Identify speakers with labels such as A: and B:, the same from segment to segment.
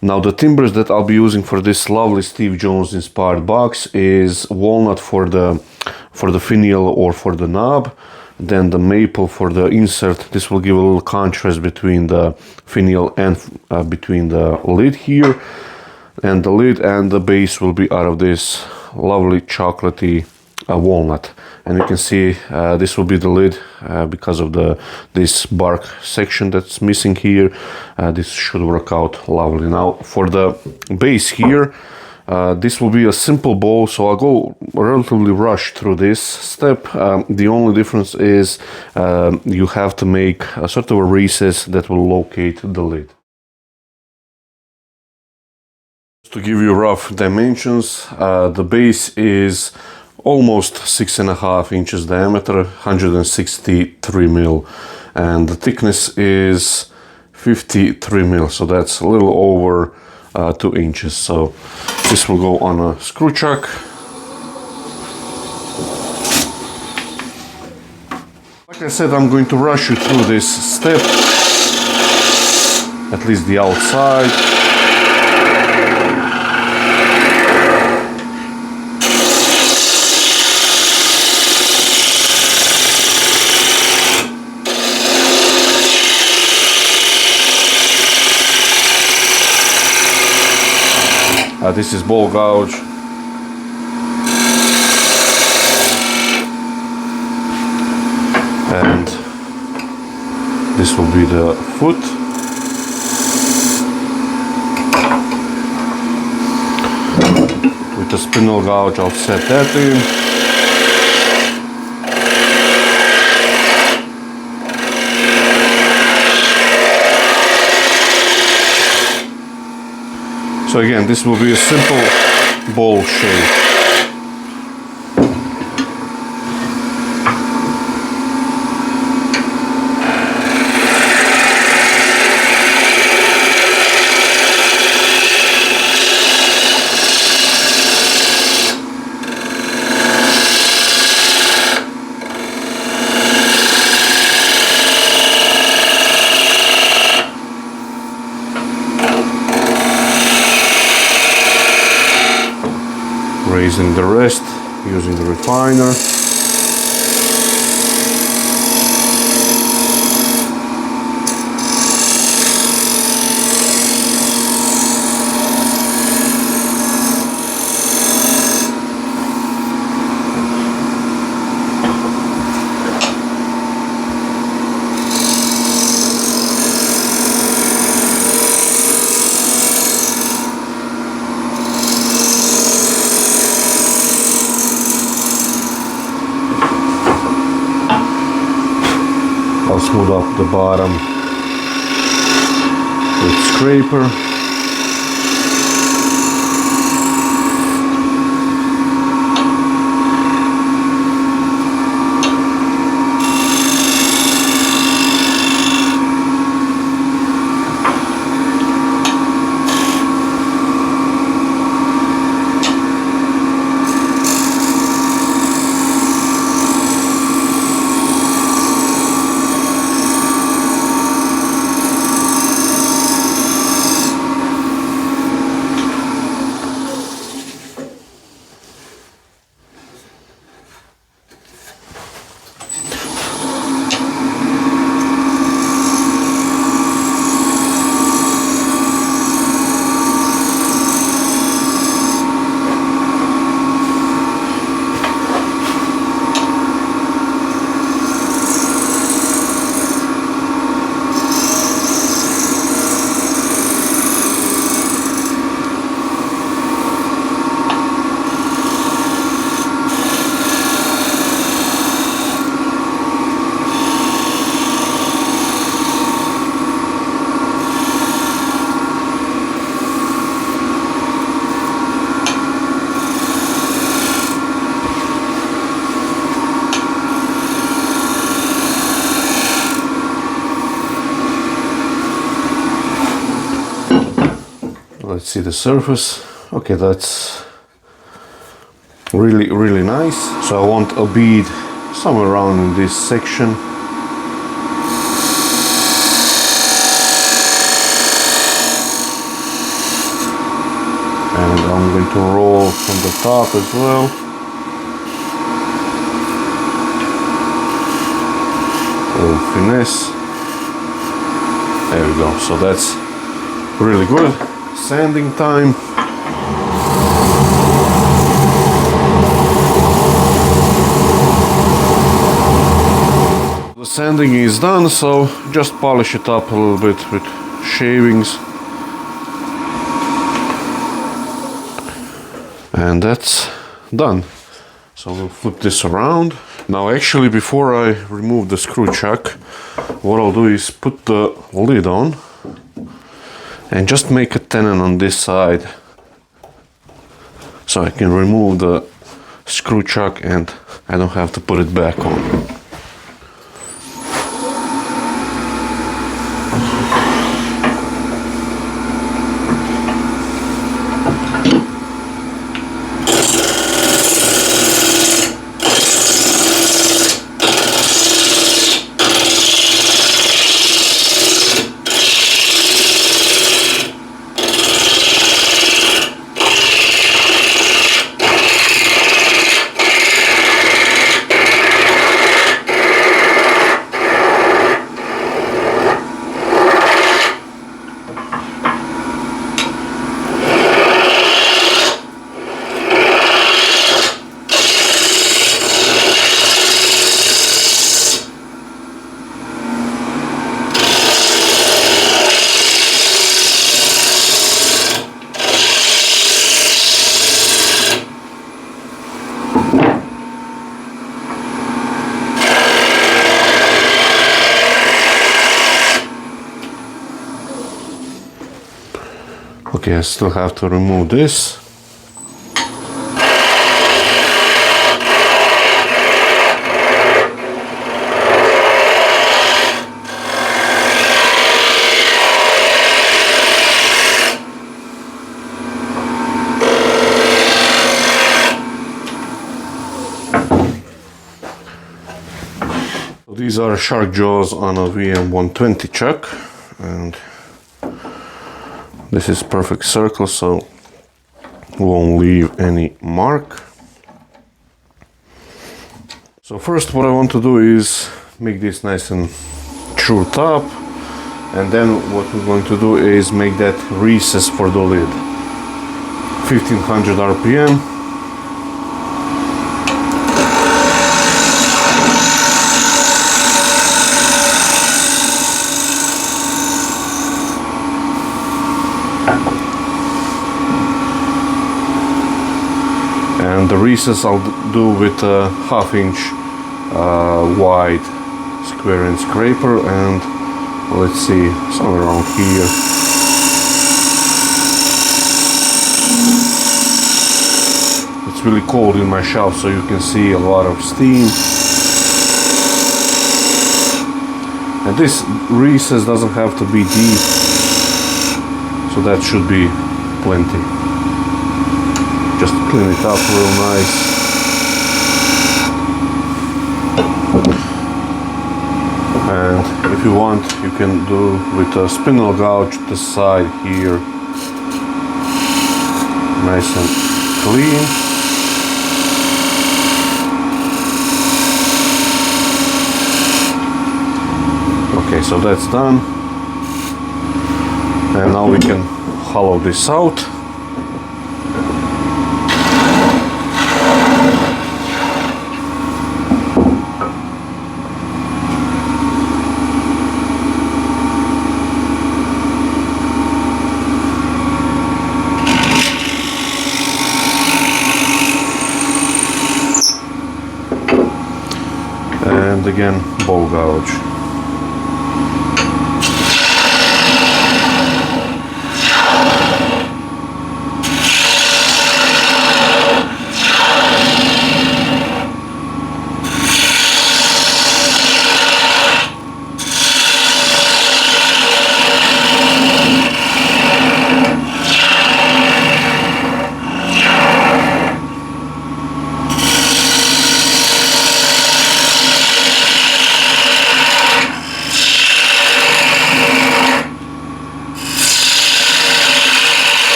A: Now the timbers that I'll be using for this lovely Steve Jones inspired box is walnut for the finial or for the knob, then the maple for the insert. This will give a little contrast between the finial and between the lid here, and the lid and the base will be out of this lovely chocolatey walnut. And you can see this will be the lid because of this bark section that's missing here. This should work out lovely. Now for the base here, this will be a simple bowl, so I'll go relatively rush through this step. The only difference is you have to make a sort of a recess that will locate the lid. To give you rough dimensions, the base is almost 6.5 inches diameter, 163 mil, and the thickness is 53 mil, so that's a little over 2 inches. So this will go on a screw chuck. Like I said, I'm going to rush you through this step, at least the outside. This is ball gouge. And this will be the foot. With the spindle gouge, I'll set that in. So again, this will be a simple bowl shape. Raising the rest using the refiner. I'll smooth up the bottom with scraper. Let's see the surface. Okay, that's really nice. So I want a bead somewhere around in this section. I'm going to roll from the top as well. Little finesse. There we go. So that's really good. Sanding time. The sanding is done, so just polish it up a little bit with shavings. And that's done. So we'll flip this around. Now actually, before I remove the screw chuck, what I'll do is put the lid on and just make a tenon on this side so I can remove the screw chuck and I don't have to put it back on. Okay, I still have to remove this. These are shark jaws on a VM120 chuck, and this is perfect circle, so won't leave any mark. So first what I want to do is make this nice and true top, and then what we're going to do is make that recess for the lid. 1500 RPM. And the recess I'll do with a 1/2 inch wide square inch scraper, and let's see, somewhere around here. It's really cold in my shop, so you can see a lot of steam. And this recess doesn't have to be deep, so that should be plenty. Just clean it up real nice. And if you want, you can do with a spindle gouge the side here. Nice and clean. Okay, so that's done. And now we can hollow this out. And again, ball gouge.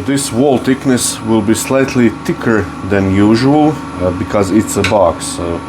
A: this wall thickness will be slightly thicker than usual because it's a box. So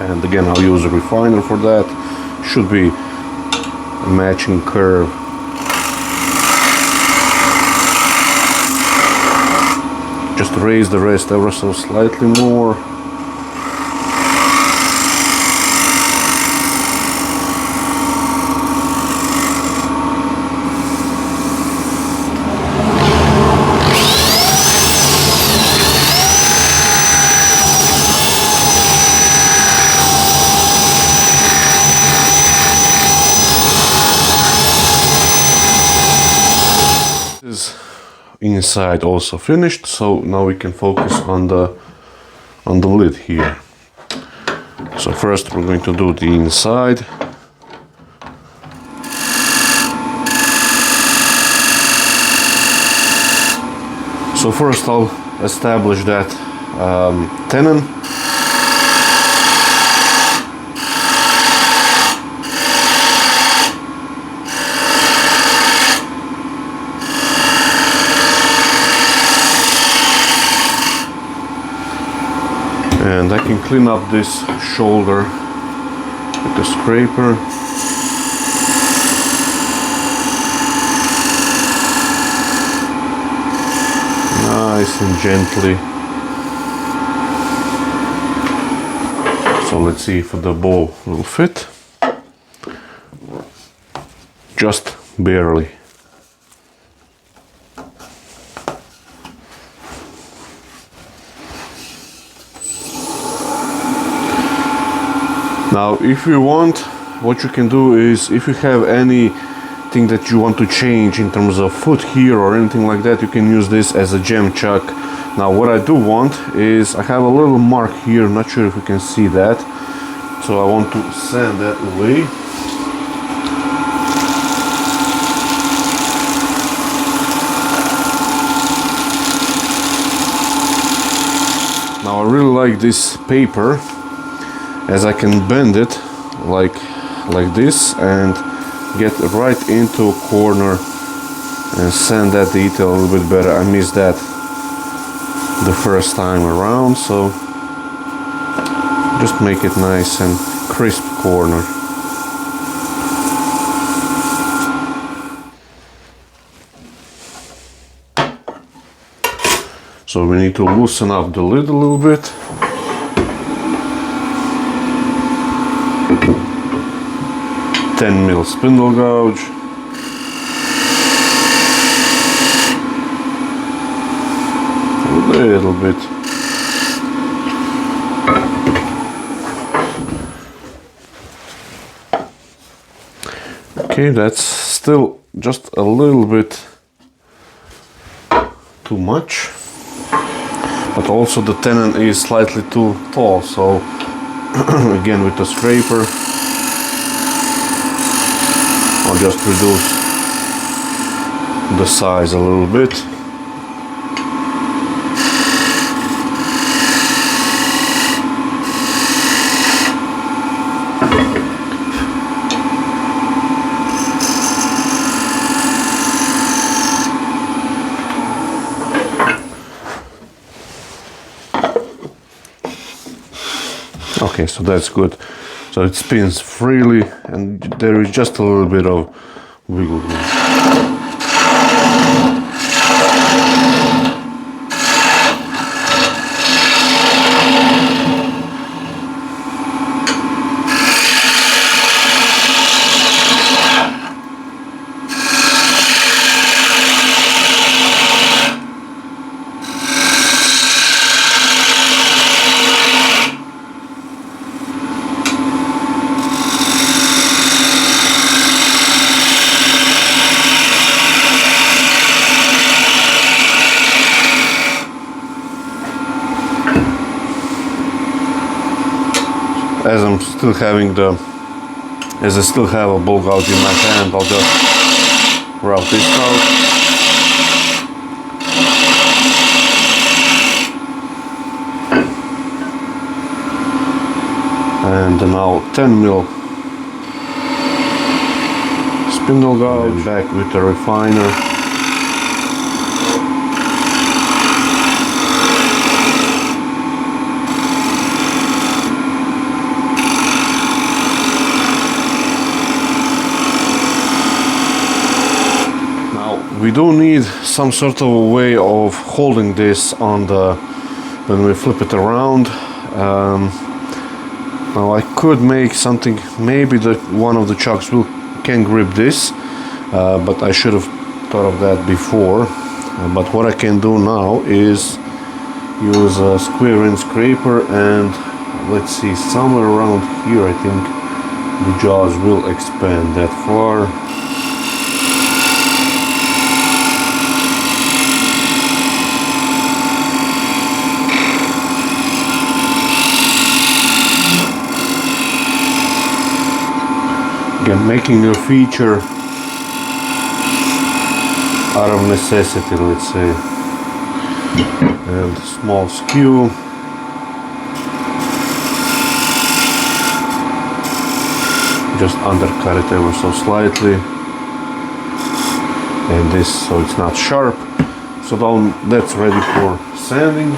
A: and again, I'll use a refiner for that. Should be a matching curve. Just raise the rest ever so slightly more. Inside also finished, so now we can focus on the lid here. So first we're going to do the inside. So first I'll establish that tenon. And I can clean up this shoulder with a scraper. Nice and gently. So let's see if the bow will fit. Just barely. Now, if you want, what you can do is, if you have anything that you want to change in terms of foot here or anything like that, you can use this as a gem chuck. Now, what I do want is, I have a little mark here, not sure if you can see that, so I want to sand that away. Now, I really like this paper, as I can bend it like this and get right into a corner and sand that detail a little bit better. I missed that the first time around, so just make it nice and crisp corner. So we need to loosen up the lid a little bit. $10mm spindle gouge. A little bit. Okay, that's still just a little bit too much, but also the tenon is slightly too tall, so again with the scraper I'll just reduce the size a little bit. Okay, so that's good. So it spins freely and there is just a little bit of wiggle room. As I'm still having as I still have a ball gouge in my hand, I'll just route this out. And now 10mm spindle gouge, back with the refiner. We do need some sort of a way of holding this on when we flip it around. Now I could make something, maybe one of the chucks can grip this, but I should have thought of that before. But what I can do now is use a square end scraper, and let's see, somewhere around here I think the jaws will expand that far. Again, making a feature out of necessity, let's say. And small skew. Just undercut it ever so slightly. And this, so it's not sharp. So now that's ready for sanding.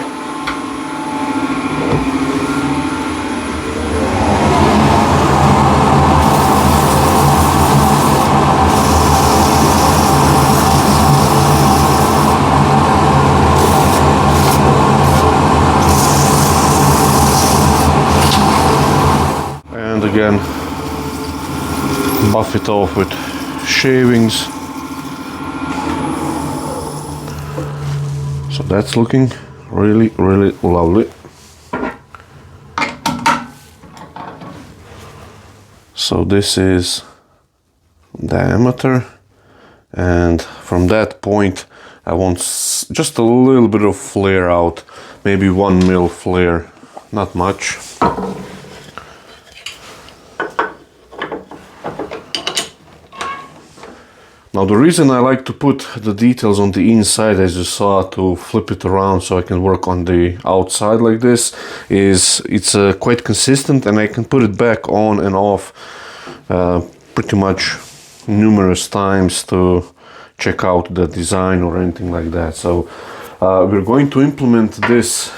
A: Again, buff it off with shavings. So that's looking really, really lovely. So this is diameter, and from that point I want just a little bit of flare out, maybe 1mm flare, not much. Now the reason I like to put the details on the inside, as you saw, to flip it around so I can work on the outside like this, is it's quite consistent, and I can put it back on and off pretty much numerous times to check out the design or anything like that. So we're going to implement this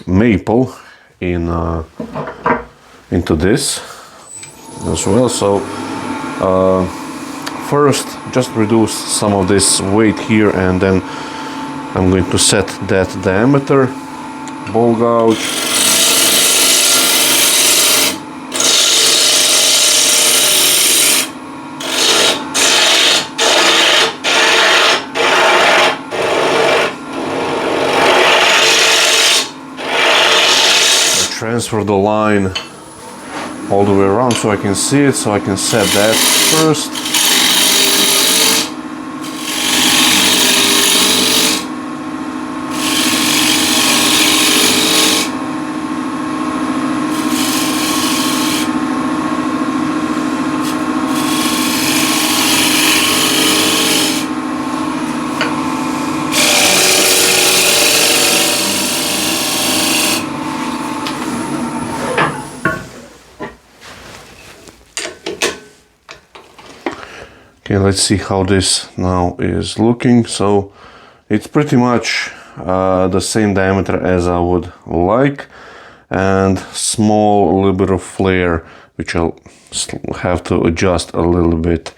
A: maple into this as well. So first, just reduce some of this weight here, and then I'm going to set that diameter, ball gouge. I transfer the line all the way around so I can see it, so I can set that first. Okay, let's see how this now is looking. So it's pretty much the same diameter as I would like, and small, a little bit of flare which I'll have to adjust a little bit,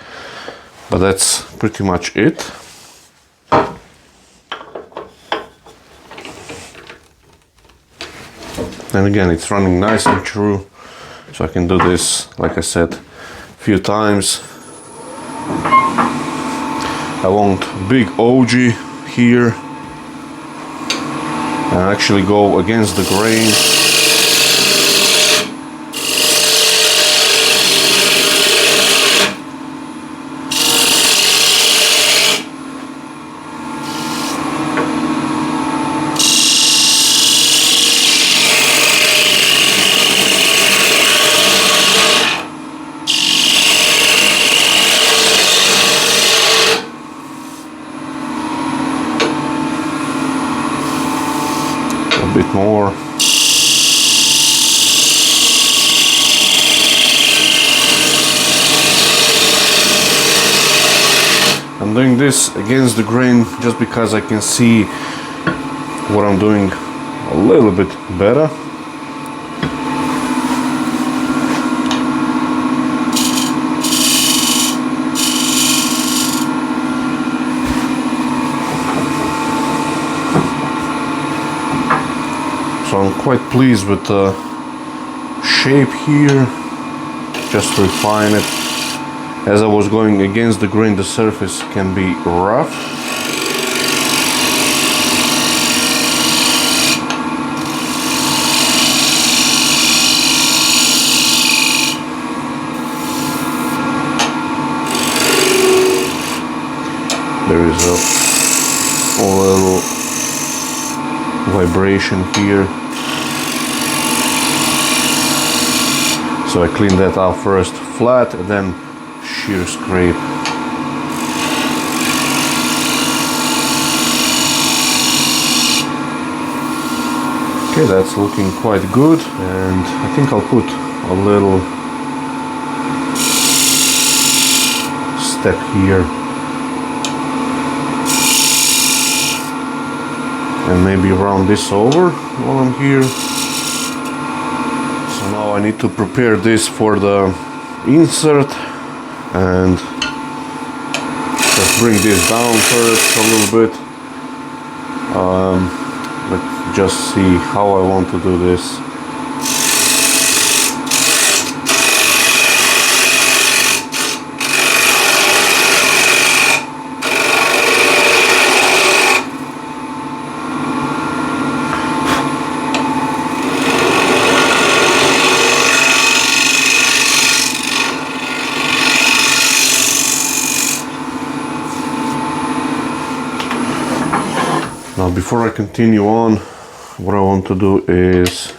A: but that's pretty much it. And again, it's running nice and true, so I can do this, like I said, a few times. I want big OG here and actually go against the grain. A bit more. I'm doing this against the grain just because I can see what I'm doing a little bit better. So I'm quite pleased with the shape here, just to refine it. As I was going against the grain, the surface can be rough. There is a little vibration here. So I clean that out first flat and then shear scrape. Okay, that's looking quite good, and I think I'll put a little step here and maybe round this over while I'm here. So now I need to prepare this for the insert, and just bring this down first a little bit. Let's just see how I want to do this. Now, before I continue on, what I want to do is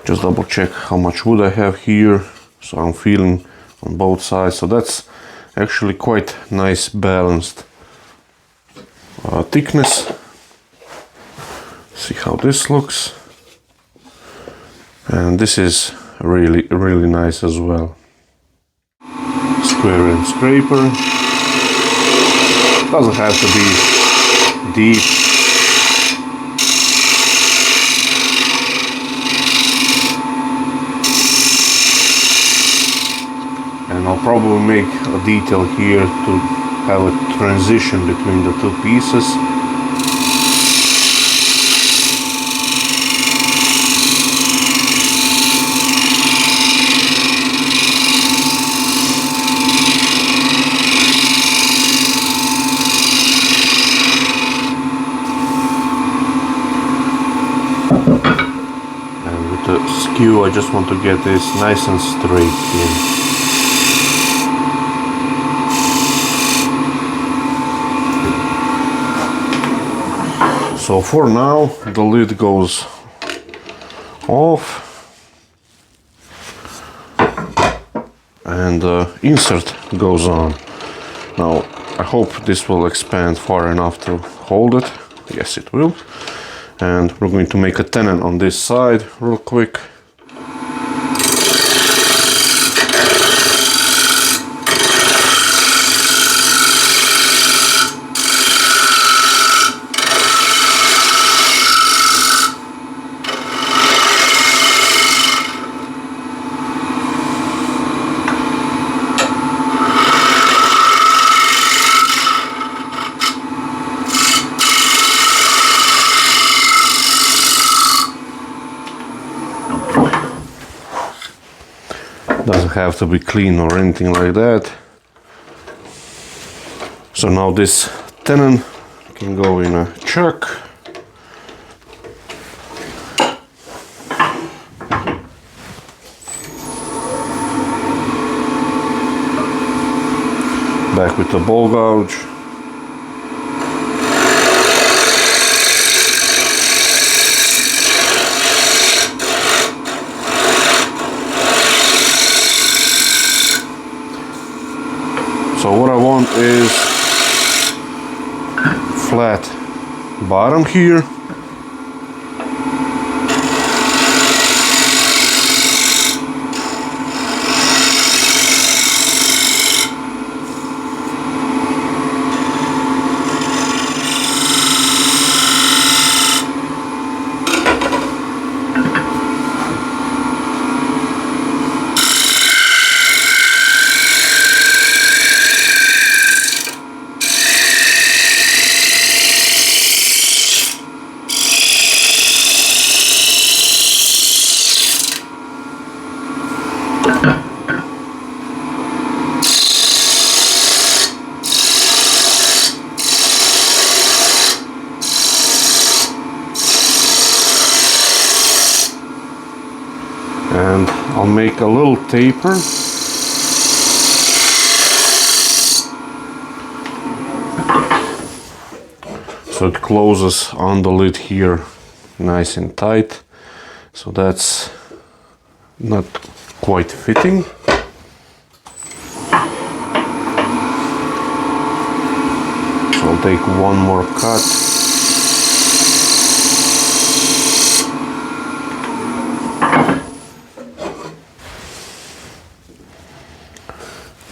A: just double check how much wood I have here. So I'm feeling on both sides. So that's actually quite nice balanced thickness. See how this looks. And this is really nice as well. Square and scraper. Doesn't have to be deep. And I'll probably make a detail here to have a transition between the two pieces. And with the skew, I just want to get this nice and straight here. So for now, the lid goes off and the insert goes on. Now, I hope this will expand far enough to hold it. Yes, it will. And we're going to make a tenon on this side real quick. have to be clean or anything like that. So now this tenon can go in a chuck. Back with the ball gouge. So what I want is flat bottom here. And I'll make a little taper. So it closes on the lid here nice and tight. So that's not quite fitting. So I'll take one more cut.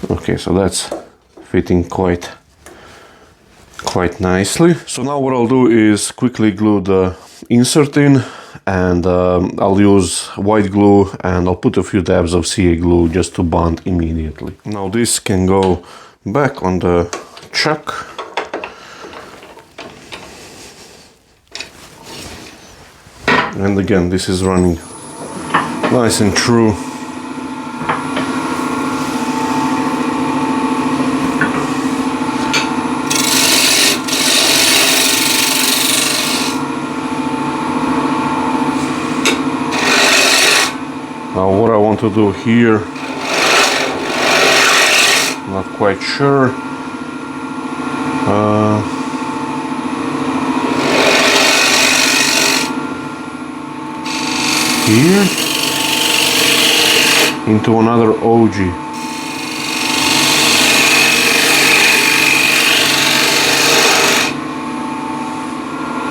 A: Okay, so that's fitting quite nicely. So now what I'll do is quickly glue the insert in, and I'll use white glue and I'll put a few dabs of CA glue just to bond immediately. Now this can go back on the chuck. And again, this is running nice and true. Now what I want to do here, not quite sure. Here into another OG.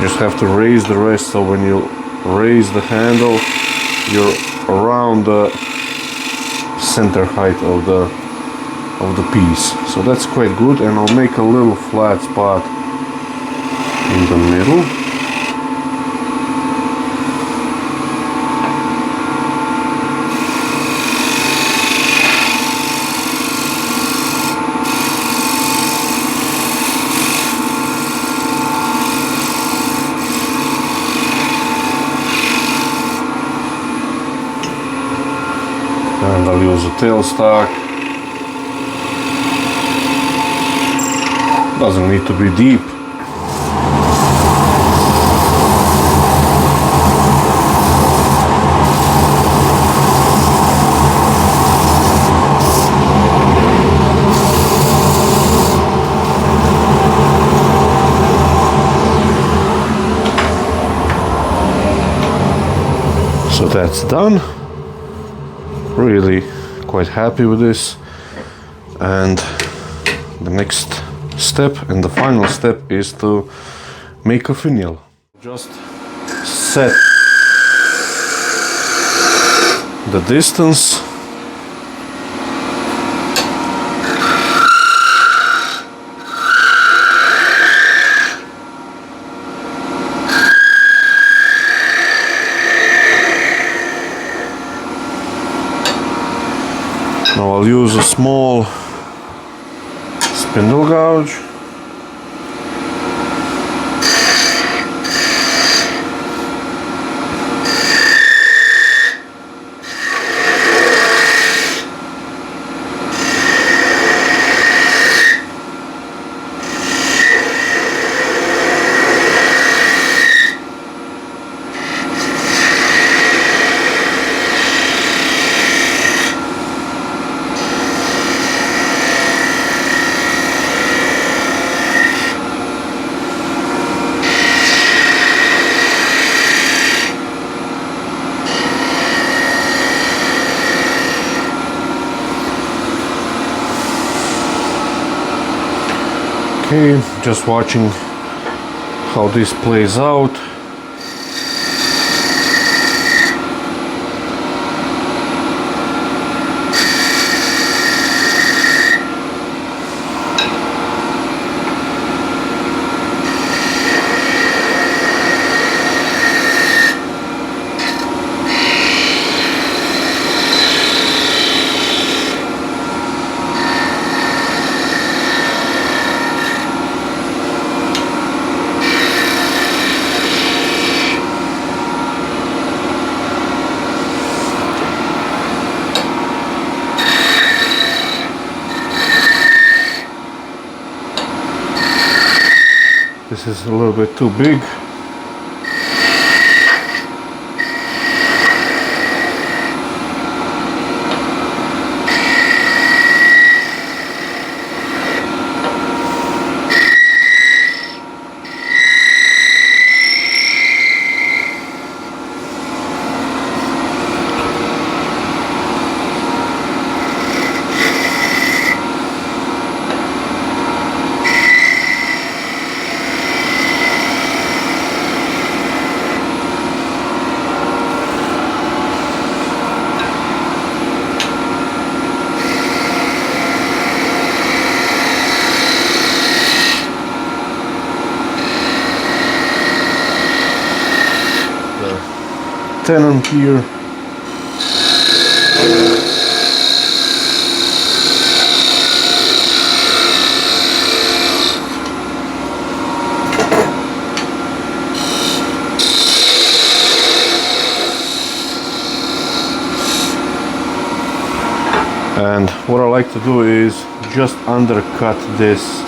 A: Just have to raise the rest, so when you raise the handle, you're around the center height of the piece. So that's quite good, and I'll make a little flat spot in the middle. And I'll use a tailstock. Doesn't need to be deep. So that's done. Really quite happy with this, and the next step and the final step is to make a finial. Just set the distance. Now I'll use a small spindle gouge. Okay, just watching how this plays out. This is a little bit too big. Tenon here. And what I like to do is just undercut this.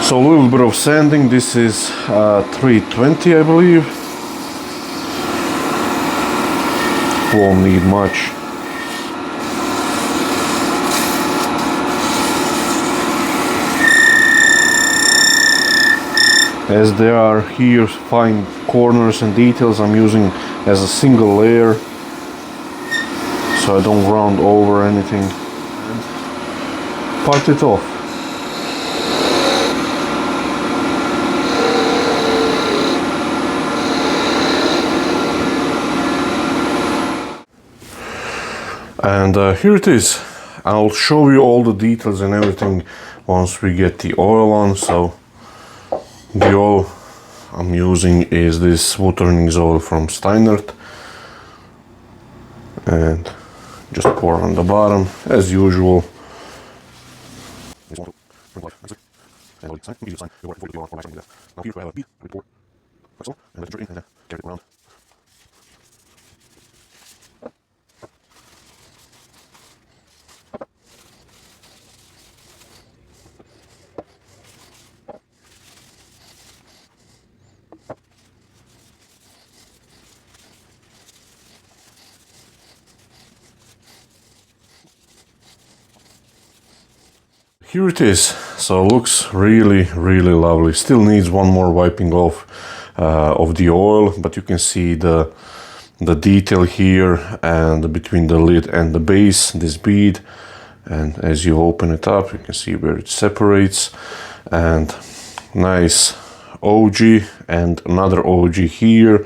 A: So a little bit of sanding. This is 320, I believe. Won't need much. As there are here fine corners and details, I'm using as a single layer, so I don't round over anything. And part it off. And here it is. I'll show you all the details and everything once we get the oil on. So the oil I'm using is this Woodturning oil from Steinert, and just pour on the bottom as usual. Here it is. So looks really lovely. Still needs one more wiping off of the oil, but you can see the detail here and between the lid and the base, this bead. And as you open it up, you can see where it separates, and nice OG and another OG here,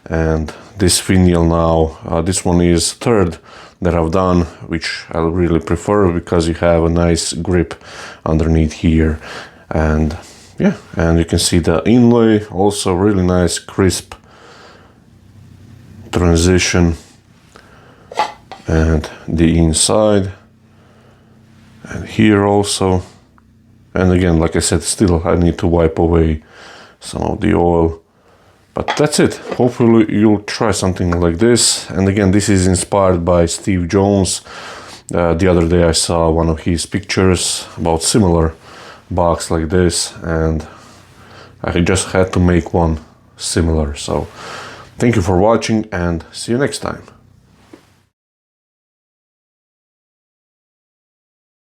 A: and this finial now. This one is third that I've done, which I really prefer because you have a nice grip underneath here. And yeah, and you can see the inlay, also really nice crisp transition, and the inside, and here also. And again, like I said, still I need to wipe away some of the oil. But that's it. Hopefully you'll try something like this. And again, this is inspired by Steve Jones. The other day I saw one of his pictures about similar box like this, and I just had to make one similar. So thank you for watching and see you next time.